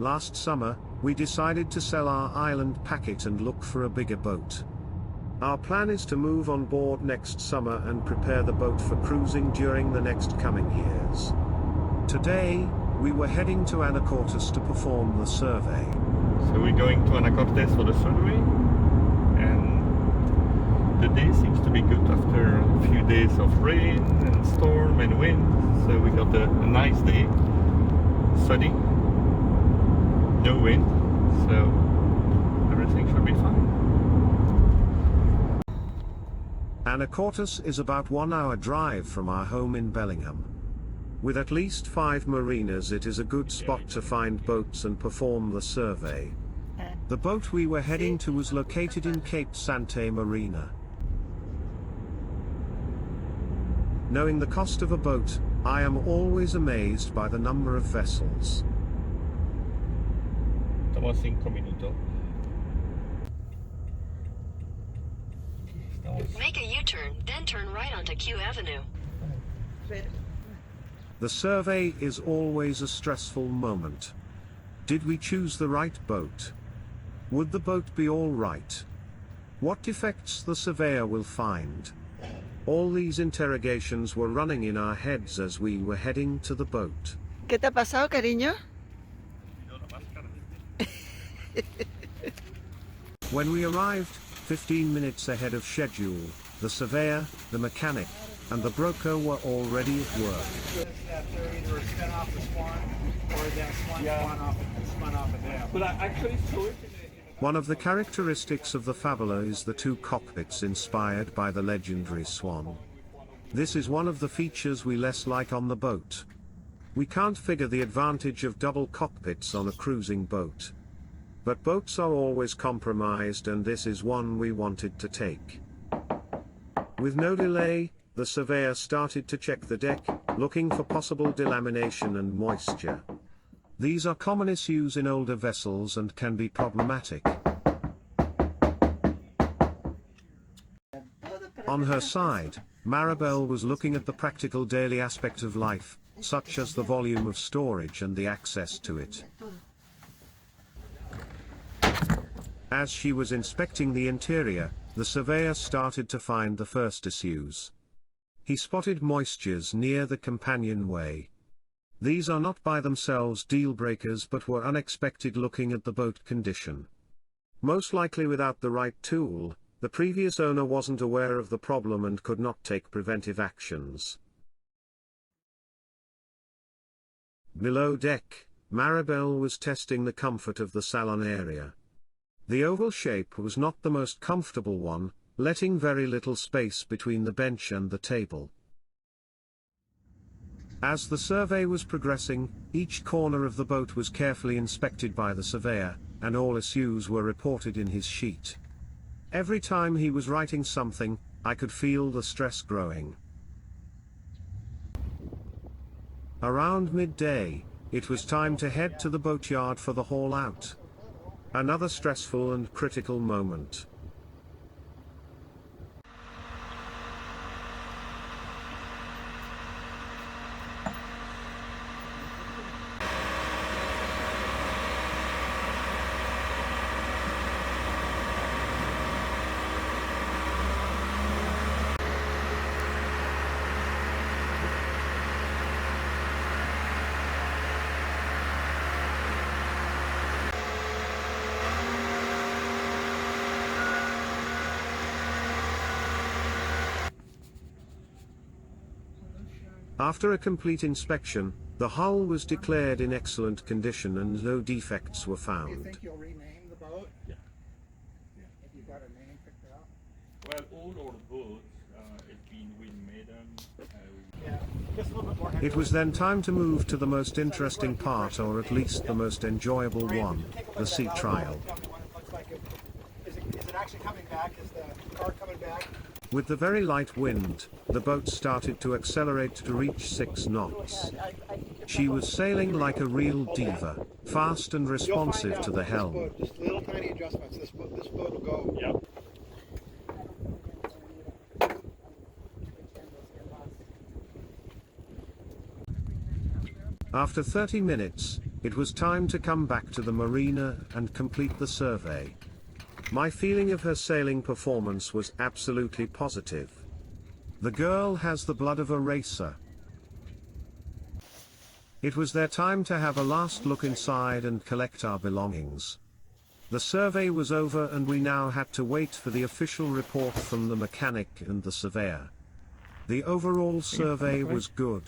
Last summer, we decided to sell our island packet and look for a bigger boat. Our plan is to move on board next summer and prepare the boat for cruising during the next coming years. Today, we were heading to Anacortes to perform the survey. So we're going to Anacortes for the survey, and the day seems to be good after a few days of rain and storm and wind. So we got a nice day, sunny, no wind, so everything should be fine. Anacortes is about 1 hour drive from our home in Bellingham. With at least 5 marinas, it is a good spot to find boats and perform the survey. The boat we were heading to was located in Cape Sante Marina. Knowing the cost of a boat, I am always amazed by the number of vessels. Estamos a 5 minutos. Make a U-turn, then turn right onto Q Avenue. The survey is always a stressful moment. Did we choose the right boat? Would the boat be all right? What defects the surveyor will find? All these interrogations were running in our heads as we were heading to the boat. ¿Qué te ha pasado, cariño? When we arrived, 15 minutes ahead of schedule, the surveyor, the mechanic, and the broker were already at work. That they're either spun off the swan or that swan spun off a dam. But I actually saw it One of the characteristics of the Fabola is the 2 cockpits inspired by the legendary swan. This is one of the features we less like on the boat. We can't figure the advantage of double cockpits on a cruising boat. But boats are always compromised, and this is one we wanted to take. With no delay, the surveyor started to check the deck, looking for possible delamination and moisture. These are common issues in older vessels and can be problematic. On her side, Maribel was looking at the practical daily aspect of life, such as the volume of storage and the access to it. As she was inspecting the interior, the surveyor started to find the first issues. He spotted moistures near the companionway. These are not by themselves deal breakers, but were unexpected looking at the boat condition. Most likely without the right tool, the previous owner wasn't aware of the problem and could not take preventive actions. Below deck, Maribel was testing the comfort of the salon area. The oval shape was not the most comfortable one, letting very little space between the bench and the table. As the survey was progressing, each corner of the boat was carefully inspected by the surveyor, and all issues were reported in his sheet. Every time he was writing something, I could feel the stress growing. Around midday, it was time to head to the boatyard for the haul out. Another stressful and critical moment. After a complete inspection, the hull was declared in excellent condition and no defects were Do you found. think you'll rename the boat? Yeah. If you got a name picked out? Well, all our boats, it's been wind-maiden. Yeah, just a little bit more. It was then time to move to the most interesting part, or at least the most enjoyable one, the sea trial. Tell me what it looks like. Is it actually coming back? Is the car coming back? With the very light wind, the boat started to accelerate to reach 6 knots. She was sailing like a real diva, fast and responsive to the helm. Just little tiny adjustments. This boat will go. Yep. After 30 minutes, It was time to come back to the marina and complete the survey. My feeling of her sailing performance was absolutely positive. The girl has the blood of a racer. It was their time to have a last look inside and collect our belongings. The survey was over and we now had to wait for the official report from the mechanic and the surveyor. The overall survey was good.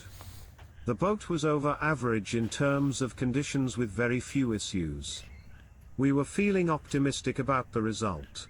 The boat was over average in terms of conditions with very few issues. We were feeling optimistic about the result.